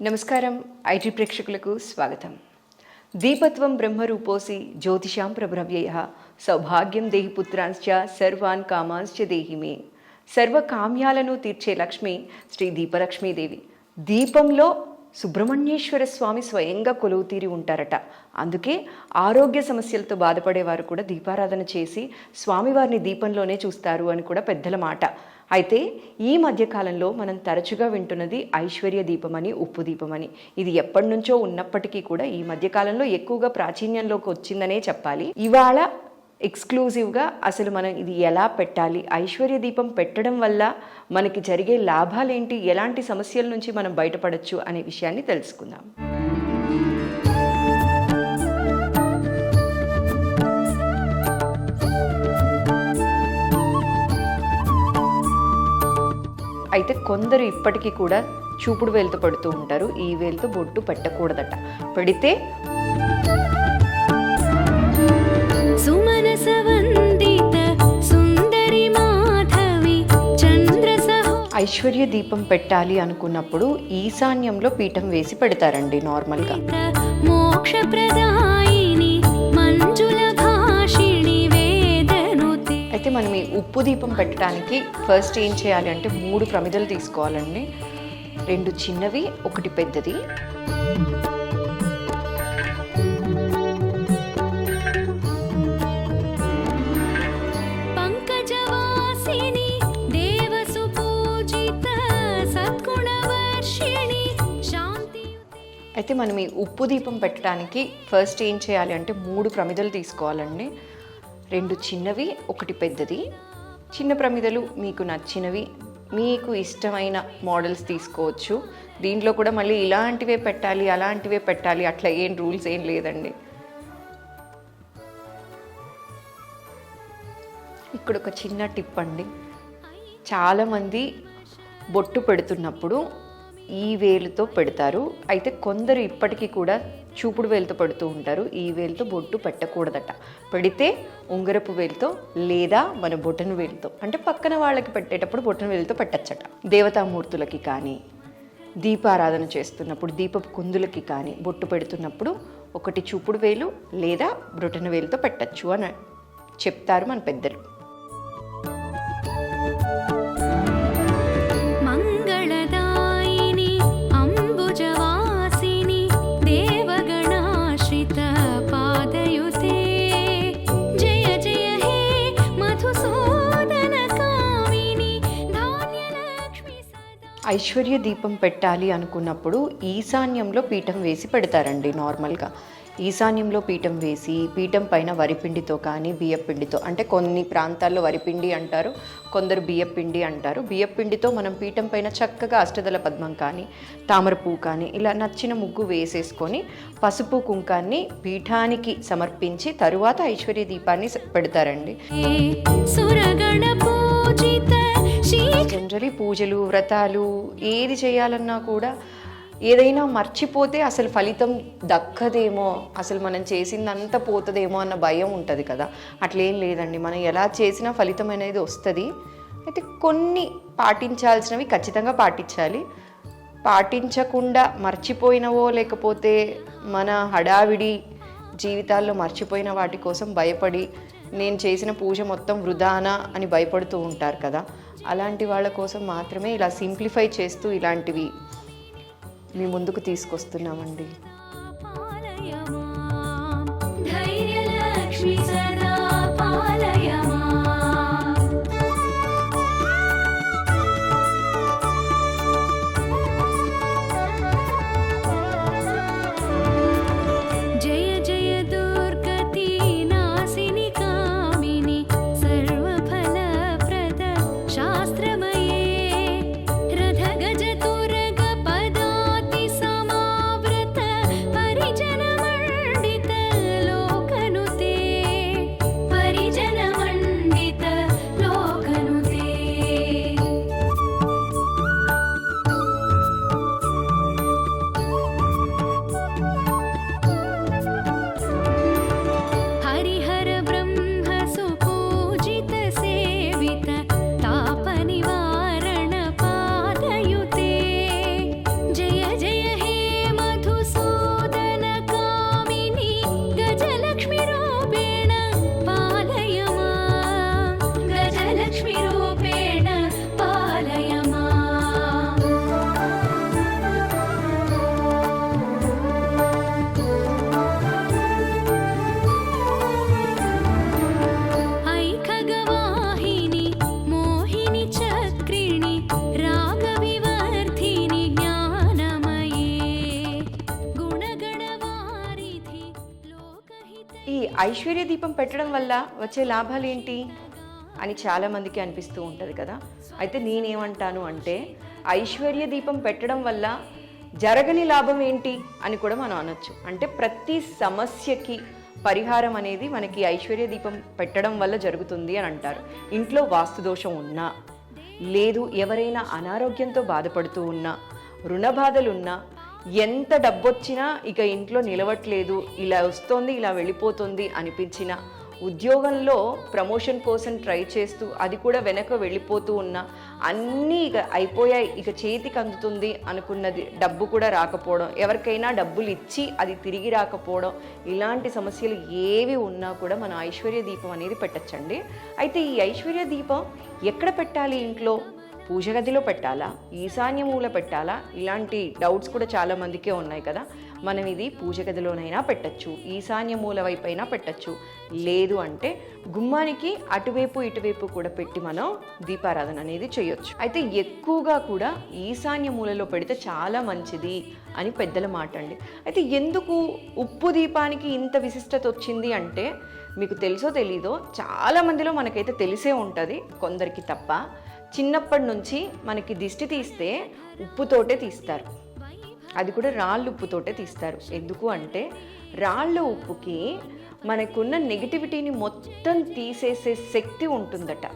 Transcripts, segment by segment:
నమస్కారం. ఐటీ ప్రేక్షకులకు స్వాగతం. దీపత్వం బ్రహ్మరూపోసి జ్యోతిషాం ప్రభ్రవ్యయ సౌభాగ్యం దేహి పుత్రాంశ్చ సర్వాన్ కామాంశ్చ దేహి మే. సర్వకామ్యాలను తీర్చే లక్ష్మి శ్రీ దీపలక్ష్మీదేవి. దీపంలో సుబ్రహ్మణ్యేశ్వర స్వామి స్వయంగా కొలువు తీరి ఉంటారట. అందుకే ఆరోగ్య సమస్యలతో బాధపడేవారు కూడా దీపారాధన చేసి స్వామివారిని దీపంలోనే చూస్తారు అని కూడా పెద్దల మాట. అయితే ఈ మధ్యకాలంలో మనం తరచుగా వింటున్నది ఐశ్వర్య దీపమని, ఉప్పు దీపమని. ఇది ఎప్పటి నుంచో ఉన్నప్పటికీ కూడా ఈ మధ్యకాలంలో ఎక్కువగా ప్రాచుర్యంలోకి వచ్చిందనే చెప్పాలి. ఇవాళ ఎక్స్క్లూజివ్గా అసలు మనం ఇది ఎలా పెట్టాలి, ఐశ్వర్య దీపం పెట్టడం వల్ల మనకి జరిగే లాభాలేంటి, ఎలాంటి సమస్యల నుంచి మనం బయటపడచ్చు అనే విషయాన్ని తెలుసుకుందాం. అయితే కొందరు ఇప్పటికీ కూడా చూపుడు వేలుతో పెడుతూ ఉంటారు. ఈ వేలుతో బొట్టు పెట్టకూడదట. పెడితే ఐశ్వర్య దీపం పెట్టాలి అనుకున్నప్పుడు ఈశాన్యంలో పీఠం వేసి పెడతారండి నార్మల్గా. అయితే మనం ఈ ఉప్పు దీపం పెట్టడానికి ఫస్ట్ ఏం చేయాలి అంటే 3 ప్రమిదలు తీసుకోవాలండి. 2 చిన్నవి, 1 పెద్దది. అయితే మనం ఈ ఉప్పు దీపం పెట్టడానికి ఫస్ట్ ఏం చేయాలి అంటే 3 ప్రమిదలు తీసుకోవాలండి. 2 చిన్నవి, 1 పెద్దది. చిన్న ప్రమిదలు మీకు నచ్చినవి, మీకు ఇష్టమైన మోడల్స్ తీసుకోవచ్చు. దీంట్లో కూడా మళ్ళీ ఇలాంటివే పెట్టాలి, అలాంటివే పెట్టాలి, అట్లా ఏం రూల్స్ ఏం లేదండి. ఇక్కడ ఒక చిన్న టిప్ అండి. చాలామంది బొట్టు పెడుతున్నప్పుడు ఈ వేలుతో పెడతారు. అయితే కొందరు ఇప్పటికీ కూడా చూపుడు వేలుతో పెడుతూ ఉంటారు. ఈ వేలుతో బొట్టు పెట్టకూడదట. పెడితే ఉంగరపు వేలుతో లేదా మన బొటన వేలుతో, అంటే పక్కన వాళ్ళకి పెట్టేటప్పుడు బొటన వేలుతో పెట్టచ్చట. దేవతామూర్తులకి కానీ, దీపారాధన చేస్తున్నప్పుడు దీపపు కుందులకి కానీ బొట్టు పెడుతున్నప్పుడు 1 చూపుడు వేలు లేదా బొటన వేలుతో పెట్టచ్చు అని చెప్తారు మన పెద్దలు. ఐశ్వర్య దీపం పెట్టాలి అనుకున్నప్పుడు ఈశాన్యంలో పీఠం వేసి పెడతారండి నార్మల్గా. ఈశాన్యంలో పీఠం వేసి పీఠం పైన వరిపిండితో కానీ బియ్యపిండితో, అంటే కొన్ని ప్రాంతాల్లో వరిపిండి అంటారు, కొందరు బియ్యపిండి అంటారు. బియ్యపిండితో మనం పీఠం పైన చక్కగా అష్టదళ పద్మం కానీ, తామర పువ్వు కానీ ఇలా నచ్చిన ముగ్గు వేసేసుకొని పసుపు కుంకాన్ని పీఠానికి సమర్పించి తరువాత ఐశ్వర్య దీపాన్ని పెడతారండి. జనరలీ పూజలు, వ్రతాలు ఏది చేయాలన్నా కూడా ఏదైనా మర్చిపోతే అసలు ఫలితం దక్కదేమో, అసలు మనం చేసిందంతా పోతుందేమో అన్న భయం ఉంటుంది కదా. అట్లేం లేదండి, మనం ఎలా చేసినా ఫలితం అనేది వస్తుంది. అయితే కొన్ని పాటించాల్సినవి ఖచ్చితంగా పాటించాలి. పాటించకుండా మర్చిపోయినవో లేకపోతే మన హడావిడి జీవితాల్లో మర్చిపోయిన వాటి కోసం భయపడి నేను చేసిన పూజ మొత్తం వృధానా అని భయపడుతూ ఉంటారు కదా. అలాంటి వాళ్ళ కోసం మాత్రమే ఇలా సింప్లిఫై చేస్తూ ఇలాంటివి మీ ముందుకు తీసుకొస్తున్నామండి. ఐశ్వర్య దీపం పెట్టడం వల్ల వచ్చే లాభాలు ఏంటి అని చాలామందికి అనిపిస్తూ ఉంటుంది కదా. అయితే నేనేమంటాను అంటే ఐశ్వర్య దీపం పెట్టడం వల్ల జరగని లాభం ఏంటి అని కూడా మనం అనొచ్చు. అంటే ప్రతి సమస్యకి పరిహారం అనేది మనకి ఐశ్వర్య దీపం పెట్టడం వల్ల జరుగుతుంది అని అంటారు. ఇంట్లో వాస్తు దోషం ఉన్నా, లేదు ఎవరైనా అనారోగ్యంతో బాధపడుతూ ఉన్నా, రుణ బాధలున్నా, ఎంత డబ్బొచ్చినా ఇక ఇంట్లో నిలవట్లేదు, ఇలా వస్తోంది ఇలా వెళ్ళిపోతుంది అనిపించినా, ఉద్యోగంలో ప్రమోషన్ కోసం ట్రై చేస్తూ అది కూడా వెనక వెళ్ళిపోతూ ఉన్నా, అన్నీ ఇక అయిపోయాయి, ఇక చేతికి అందుతుంది అనుకున్నది డబ్బు కూడా రాకపోవడం, ఎవరికైనా డబ్బులు ఇచ్చి అది తిరిగి రాకపోవడం, ఇలాంటి సమస్యలు ఏవి ఉన్నా కూడా మనం ఐశ్వర్య దీపం అనేది పెట్టచ్చండి. అయితే ఈ ఐశ్వర్య దీపం ఎక్కడ పెట్టాలి? ఇంట్లో పూజ గదిలో పెట్టాలా, ఈశాన్య మూల పెట్టాలా? ఇలాంటి డౌట్స్ కూడా చాలామందికే ఉన్నాయి కదా. మనం ఇది పూజ గదిలోనైనా పెట్టచ్చు, ఈశాన్య మూల వైపు అయినా పెట్టచ్చు, లేదు అంటే గుమ్మానికి అటువైపు ఇటువైపు కూడా పెట్టి మనం దీపారాధన అనేది చేయొచ్చు. అయితే ఎక్కువగా కూడా ఈశాన్య మూలలో పెడితే చాలా మంచిది అని పెద్దల మాట అండి. అయితే ఎందుకు ఉప్పు దీపానికి ఇంత విశిష్టత వచ్చింది అంటే, మీకు తెలుసో తెలీదో చాలామందిలో మనకైతే తెలిసే ఉంటుంది, కొందరికి తప్ప. చిన్నప్పటి నుంచి మనకి దిష్టి తీస్తే ఉప్పుతోటే తీస్తారు, అది కూడా రాళ్ళు ఉప్పుతోటే తీస్తారు. ఎందుకు అంటే రాళ్ళ ఉప్పుకి మనకున్న నెగిటివిటీని మొత్తం తీసేసే శక్తి ఉంటుందట.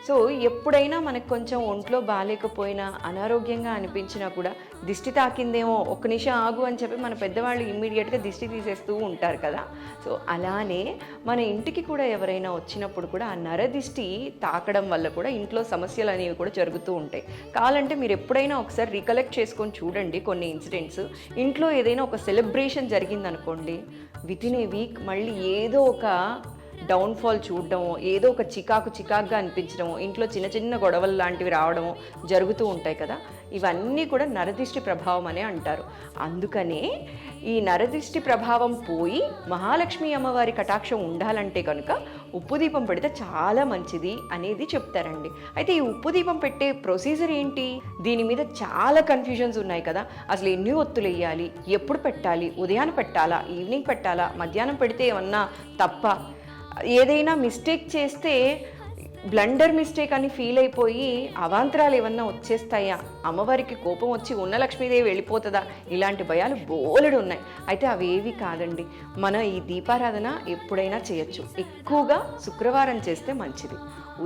సో ఎప్పుడైనా మనకు కొంచెం ఒంట్లో బాగాలేకపోయినా, అనారోగ్యంగా అనిపించినా కూడా దిష్టి తాకిందేమో, ఒక్క నిమిషం ఆగు అని చెప్పి మన పెద్దవాళ్ళు ఇమ్మీడియట్గా దిష్టి తీసేస్తూ ఉంటారు కదా. సో అలానే మన ఇంటికి కూడా ఎవరైనా వచ్చినప్పుడు కూడా ఆ నరదిష్టి తాకడం వల్ల కూడా ఇంట్లో సమస్యలు అనేవి కూడా జరుగుతూ ఉంటాయి. కావాలంటే మీరు ఎప్పుడైనా ఒకసారి రికలెక్ట్ చేసుకొని చూడండి కొన్ని ఇన్సిడెంట్స్. ఇంట్లో ఏదైనా ఒక సెలబ్రేషన్ జరిగిందనుకోండి, వితిన్ ఏ వీక్ మళ్ళీ ఏదో ఒక డౌన్ఫాల్ చూడడము, ఏదో ఒక చికాకుగా అనిపించడము, ఇంట్లో చిన్న చిన్న గొడవలు లాంటివి రావడము జరుగుతూ ఉంటాయి కదా. ఇవన్నీ కూడా నరదిష్టి ప్రభావం అనే అంటారు. అందుకనే ఈ నరదిష్టి ప్రభావం పోయి మహాలక్ష్మి అమ్మవారి కటాక్షం ఉండాలంటే కనుక ఉప్పు దీపం పెడితే చాలా మంచిది అనేది చెప్తారండి. అయితే ఈ ఉప్పు దీపం పెట్టే ప్రొసీజర్ ఏంటి? దీని మీద చాలా కన్ఫ్యూజన్స్ ఉన్నాయి కదా. అసలు ఎన్ని ఒత్తులు వేయాలి, ఎప్పుడు పెట్టాలి, ఉదయాన్ని పెట్టాలా, ఈవినింగ్ పెట్టాలా, మధ్యాహ్నం పెడితే ఏమన్నా తప్ప, ఏదైనా మిస్టేక్ చేస్తే బ్లండర్ మిస్టేక్ అని ఫీల్ అయిపోయి అవాంతరాలు ఏమన్నా వచ్చేస్తాయా, అమ్మవారికి కోపం వచ్చి ఉన్న లక్ష్మీదేవి వెళ్ళిపోతుందా, ఇలాంటి భయాలు బోలెడు ఉన్నాయి. అయితే అవేవి కాదండి, మనం ఈ దీపారాధన ఎప్పుడైనా చేయొచ్చు. ఎక్కువగా శుక్రవారం చేస్తే మంచిది,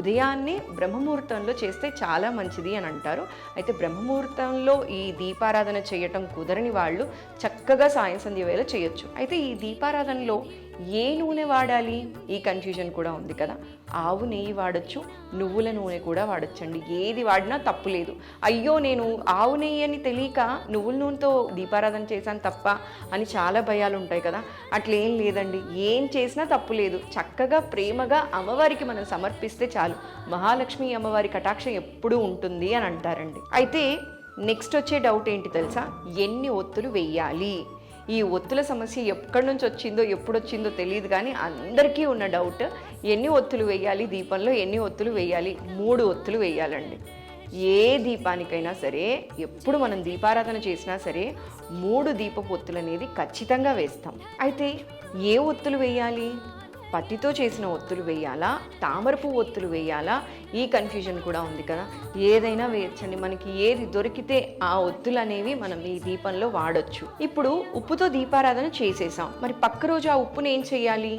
ఉదయాన్నే బ్రహ్మముహూర్తంలో చేస్తే చాలా మంచిది అని అంటారు. అయితే బ్రహ్మముహూర్తంలో ఈ దీపారాధన చేయటం కుదరని వాళ్ళు చక్కగా సాయం సంధ్య వేళ చేయొచ్చు. అయితే ఈ దీపారాధనలో ఏ నూనె వాడాలి, ఈ కన్ఫ్యూజన్ కూడా ఉంది కదా. ఆవు నెయ్యి వాడచ్చు, నువ్వుల నూనె కూడా వాడచ్చండి. ఏది వాడినా తప్పు లేదు. అయ్యో నేను ఆవు నెయ్యి అని తెలియక నువ్వుల నూనెతో దీపారాధన చేశాను తప్ప అని చాలా భయాలు ఉంటాయి కదా. అట్లేం లేదండి, ఏం చేసినా తప్పు లేదు. చక్కగా ప్రేమగా అమ్మవారికి మనం సమర్పిస్తే చాలు, మహాలక్ష్మి అమ్మవారి కటాక్షం ఎప్పుడూ ఉంటుంది అని అంటారండి. అయితే నెక్స్ట్ వచ్చే డౌట్ ఏంటి తెలుసా? ఎన్ని ఒత్తులు వెయ్యాలి? ఈ ఒత్తుల సమస్య ఎక్కడి నుంచి వచ్చిందో ఎప్పుడు వచ్చిందో తెలియదు, కానీ అందరికీ ఉన్న డౌట్, ఎన్ని ఒత్తులు వేయాలి దీపంలో, ఎన్ని ఒత్తులు వేయాలి? 3 ఒత్తులు వేయాలండి. ఏ దీపానికైనా సరే, ఎప్పుడు మనం దీపారాధన చేసినా సరే 3 దీపపు ఒత్తులు అనేది ఖచ్చితంగా వేస్తాం. అయితే ఏ ఒత్తులు వేయాలి? పత్తితో చేసిన ఒత్తులు వేయాలా, తామరపు ఒత్తులు వేయాలా? ఈ కన్ఫ్యూజన్ కూడా ఉంది కదా. ఏదైనా వేయచ్చండి, మనకి ఏది దొరికితే ఆ ఒత్తులు అనేవి మనం ఈ దీపంలో వాడొచ్చు. ఇప్పుడు ఉప్పుతో దీపారాధన చేసేసాం, మరి పక్క రోజు ఆ ఉప్పుని ఏం చేయాలి?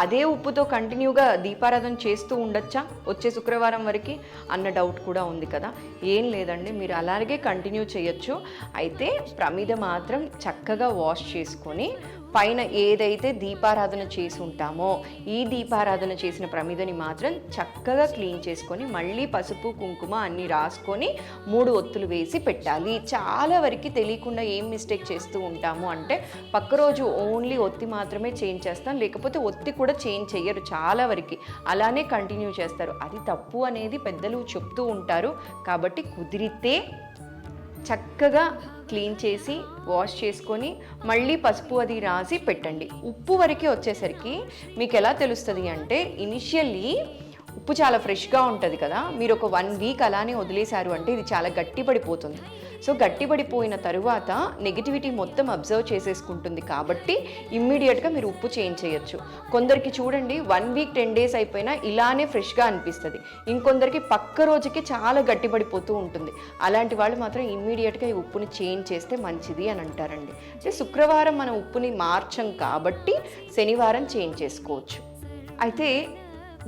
అదే ఉప్పుతో కంటిన్యూగా దీపారాధన చేస్తూ ఉండొచ్చా వచ్చే శుక్రవారం వరకు అన్న డౌట్ కూడా ఉంది కదా. ఏం లేదండి, మీరు అలాగే కంటిన్యూ చేయొచ్చు. అయితే ప్రమిద మాత్రం చక్కగా వాష్ చేసుకొని పైన ఏదైతే దీపారాధన చేసి ఉంటామో ఈ దీపారాధన చేసిన ప్రమిదని మాత్రం చక్కగా క్లీన్ చేసుకొని మళ్ళీ పసుపు కుంకుమ అన్నీ రాసుకొని 3 ఒత్తులు వేసి పెట్టాలి. చాలా వరకు తెలియకుండా ఏం మిస్టేక్ చేస్తూ ఉంటాము అంటే, పక్క రోజు ఓన్లీ ఒత్తి మాత్రమే చేంజ్ చేస్తాం, లేకపోతే ఒత్తి కూడా చేంజ్ చెయ్యరు చాలా వరకు, అలానే కంటిన్యూ చేస్తారు. అది తప్పు అనేది పెద్దలు చెప్తూ ఉంటారు. కాబట్టి కుదిరితే చక్కగా క్లీన్ చేసి వాష్ చేసుకొని మళ్ళీ పసుపు అది రాసి పెట్టండి. ఉప్పు వరకే వచ్చేసరికి మీకు ఎలా తెలుస్తుంది అంటే, ఇనిషియల్లీ ఉప్పు చాలా ఫ్రెష్గా ఉంటుంది కదా, మీరు ఒక 1 వీక్ అలానే వదిలేశారు అంటే ఇది చాలా గట్టిపడిపోతుంది. సో గట్టిపడిపోయిన తరువాత నెగిటివిటీ మొత్తం అబ్జర్వ్ చేసేసుకుంటుంది కాబట్టి ఇమ్మీడియట్గా మీరు ఉప్పు చేంజ్ చేయొచ్చు. కొందరికి చూడండి 1 వీక్ 10 డేస్ అయిపోయినా ఇలానే ఫ్రెష్గా అనిపిస్తుంది, ఇంకొందరికి పక్క రోజుకి చాలా గట్టిపడిపోతూ ఉంటుంది. అలాంటి వాళ్ళు మాత్రం ఇమ్మీడియట్గా ఈ ఉప్పుని చేంజ్ చేస్తే మంచిది అని అంటారండి. అంటే శుక్రవారం మనం ఉప్పుని మార్చం కాబట్టి శనివారం చేంజ్ చేసుకోవచ్చు. అయితే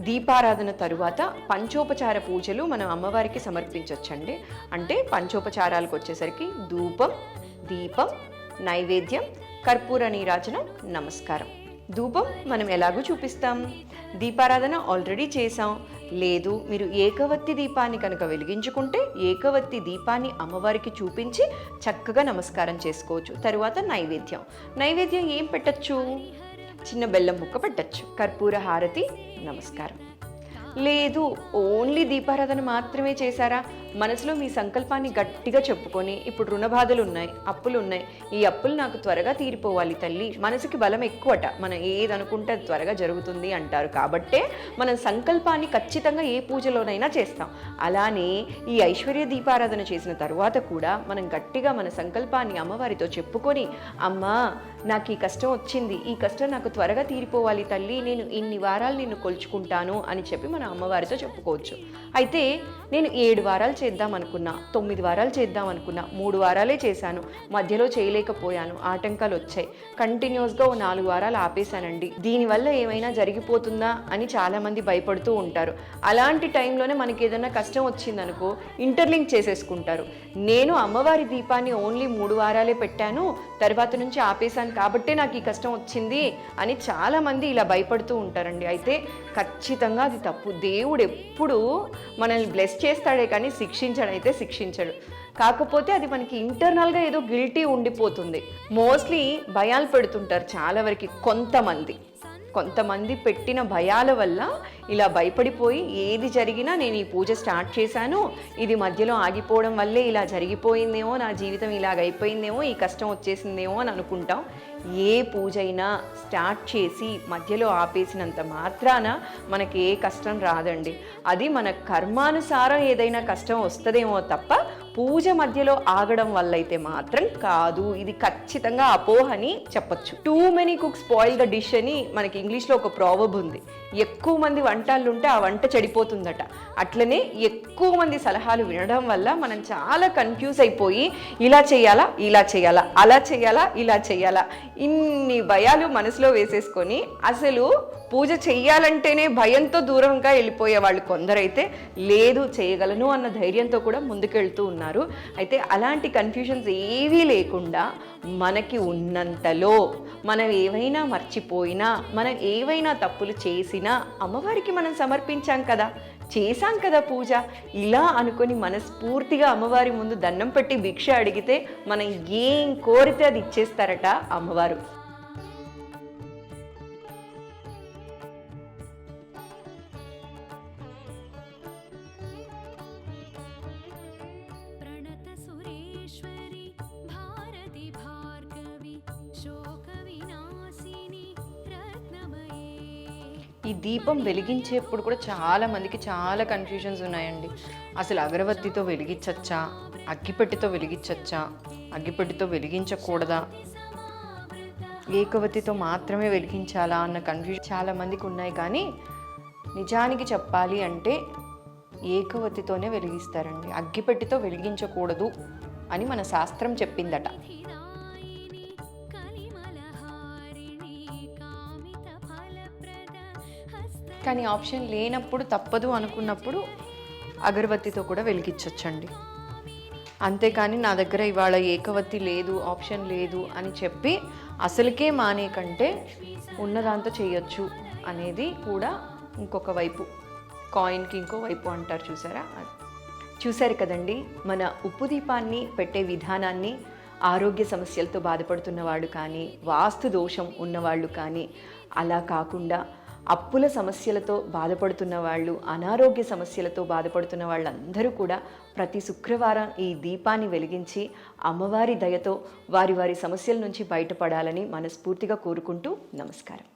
దీపారాధన తరువాత పంచోపచార పూజలు మనం అమ్మవారికి సమర్పించవచ్చండి. అంటే పంచోపచారాలకు వచ్చేసరికి ధూపం, దీపం, నైవేద్యం, కర్పూర నీరాజనం, నమస్కారం. ధూపం మనం ఎలాగూ చూపిస్తాం, దీపారాధన ఆల్రెడీ చేసాం. లేదు మీరు ఏకవత్తి దీపాన్ని కనుక వెలిగించుకుంటే ఏకవత్తి దీపాన్ని అమ్మవారికి చూపించి చక్కగా నమస్కారం చేసుకోవచ్చు. తరువాత నైవేద్యం ఏం పెట్టచ్చు, చిన్న బెల్లం ముక్క పెట్టచ్చు. కర్పూర హారతి, నమస్కారం. లేదు ఓన్లీ దీపారాధన మాత్రమే చేశారా, మనసులో మీ సంకల్పాన్ని గట్టిగా చెప్పుకొని, ఇప్పుడు రుణ బాధలు ఉన్నాయి, అప్పులు ఉన్నాయి, ఈ అప్పులు నాకు త్వరగా తీరిపోవాలి తల్లి, మనసుకి బలం ఎక్కువట, మనం ఏది అనుకుంటే అది త్వరగా జరుగుతుంది అంటారు. కాబట్టే మనం సంకల్పాన్ని ఖచ్చితంగా ఏ పూజలోనైనా చేస్తాం. అలానే ఈ ఐశ్వర్య దీపారాధన చేసిన తరువాత కూడా మనం గట్టిగా మన సంకల్పాన్ని అమ్మవారితో చెప్పుకొని, అమ్మా నాకు ఈ కష్టం వచ్చింది, ఈ కష్టం నాకు త్వరగా తీరిపోవాలి తల్లి, నేను ఇన్ని వారాలు నిన్ను కొలుచుకుంటాను అని చెప్పి మనం అమ్మవారితో చెప్పుకోవచ్చు. అయితే నేను 7 వారాలు చేద్దాం అనుకున్నా, 9 వారాలు చేద్దాం అనుకున్నా, 3 వారాలే చేశాను, మధ్యలో చేయలేకపోయాను, ఆటంకాలు వచ్చాయి, కంటిన్యూస్గా 4 వారాలు ఆపేశానండి, దీనివల్ల ఏమైనా జరిగిపోతుందా అని చాలామంది భయపడుతూ ఉంటారు. అలాంటి టైంలోనే మనకి ఏదైనా కష్టం వచ్చిందనుకో ఇంటర్లింక్ చేసేసుకుంటారు. నేను అమ్మవారి దీపాన్ని ఓన్లీ 3 వారాలే పెట్టాను, తర్వాత నుంచి ఆపేశాను కాబట్టే నాకు ఈ కష్టం వచ్చింది అని చాలామంది ఇలా భయపడుతూ ఉంటారండి. అయితే ఖచ్చితంగా అది తప్పు. దేవుడు ఎప్పుడు మనల్ని బ్లెస్ చేస్తాడే కానీ శిక్షించడైతే శిక్షించడు. కాకపోతే అది మనకి ఇంటర్నల్గా ఏదో గిల్టీ ఉండిపోతుంది. మోస్ట్లీ భయాలు పెడుతుంటారు చాలా వరకు కొంతమంది పెట్టిన భయాల వల్ల ఇలా భయపడిపోయి ఏది జరిగినా నేను ఈ పూజ స్టార్ట్ చేశాను, ఇది మధ్యలో ఆగిపోవడం వల్లే ఇలా జరిగిపోయిందేమో, నా జీవితం ఇలాగ అయిపోయిందేమో, ఈ కష్టం వచ్చేసిందేమో అని అనుకుంటాం. ఏ పూజ అయినా స్టార్ట్ చేసి మధ్యలో ఆపేసినంత మాత్రాన మనకి ఏ కష్టం రాదండి. అది మన కర్మానుసారం ఏదైనా కష్టం వస్తుందేమో తప్ప పూజ మధ్యలో ఆగడం వల్ల అయితే మాత్రం కాదు. ఇది ఖచ్చితంగా అపోహని చెప్పచ్చు. Too many cooks spoil the dish అని మనకి ఇంగ్లీష్లో ఒక ప్రావర్బ్ ఉంది. ఎక్కువ మంది వంటలు ఉంటే ఆ వంట చెడిపోతుందట. అట్లనే ఎక్కువ మంది సలహాలు వినడం వల్ల మనం చాలా కన్ఫ్యూజ్ అయిపోయి ఇలా చేయాలా, అలా చేయాలా, ఇలా చేయాలా, ఇన్ని భయాలు మనసులో వేసేసుకొని అసలు పూజ చెయ్యాలంటేనే భయంతో దూరంగా వెళ్ళిపోయే వాళ్ళు కొందరైతే లేదు చేయగలను అన్న ధైర్యంతో కూడా ముందుకెళ్తూ ఉన్నారు. అయితే అలాంటి కన్ఫ్యూజన్స్ ఏవీ లేకుండా మనకి ఉన్నంతలో మనం ఏవైనా మర్చిపోయినా, మనం ఏవైనా తప్పులు చేసినా అమ్మవారికి మనం సమర్పించాం కదా, చేశాం కదా పూజ, ఇలా అనుకొని మనస్ఫూర్తిగా అమ్మవారి ముందు దండం పెట్టి భిక్ష అడిగితే మనం ఏం కోరితే అది ఇచ్చేస్తారట అమ్మవారు. ఈ దీపం వెలిగించేప్పుడు కూడా చాలా మందికి చాలా కన్ఫ్యూజన్స్ ఉన్నాయండి. అసలు అగరబత్తితో వెలిగించచ్చా, అగ్గిపెట్టితో వెలిగించచ్చా, అగ్గిపెట్టితో వెలిగించకూడదా, ఏకవత్తితో మాత్రమే వెలిగించాలా అన్న కన్ఫ్యూజన్ చాలా మందికి ఉన్నాయి. కానీ నిజానికి చెప్పాలి అంటే ఏకవత్తితోనే వెలిగిస్తారండి, అగ్గిపెట్టితో వెలిగించకూడదు అని మన శాస్త్రం చెప్పిందట. కానీ ఆప్షన్ లేనప్పుడు, తప్పదు అనుకున్నప్పుడు అగరబత్తితో కూడా వెలిగించవచ్చండి. అంతేకాని నా దగ్గర ఇవాళ ఏకవత్తి లేదు, ఆప్షన్ లేదు అని చెప్పి అసలుకే మానే కంటే ఉన్నదాంతో చేయొచ్చు అనేది కూడా ఇంకొక వైపు, కాయిన్కి ఇంకో వైపు అంటారు చూసారా. చూశారు కదండి మన ఉప్పు దీపాన్ని పెట్టే విధానాన్ని. ఆరోగ్య సమస్యలతో బాధపడుతున్న వాళ్ళు కానీ, వాస్తు దోషం ఉన్నవాళ్ళు కానీ, అలా కాకుండా అప్పుల సమస్యలతో బాధపడుతున్న వాళ్ళు, అనారోగ్య సమస్యలతో బాధపడుతున్న వాళ్ళందరూ కూడా ప్రతి శుక్రవారం ఈ దీపాన్ని వెలిగించి అమ్మవారి దయతో వారి సమస్యల నుంచి బయటపడాలని మనస్ఫూర్తిగా కోరుకుంటూ నమస్కారం.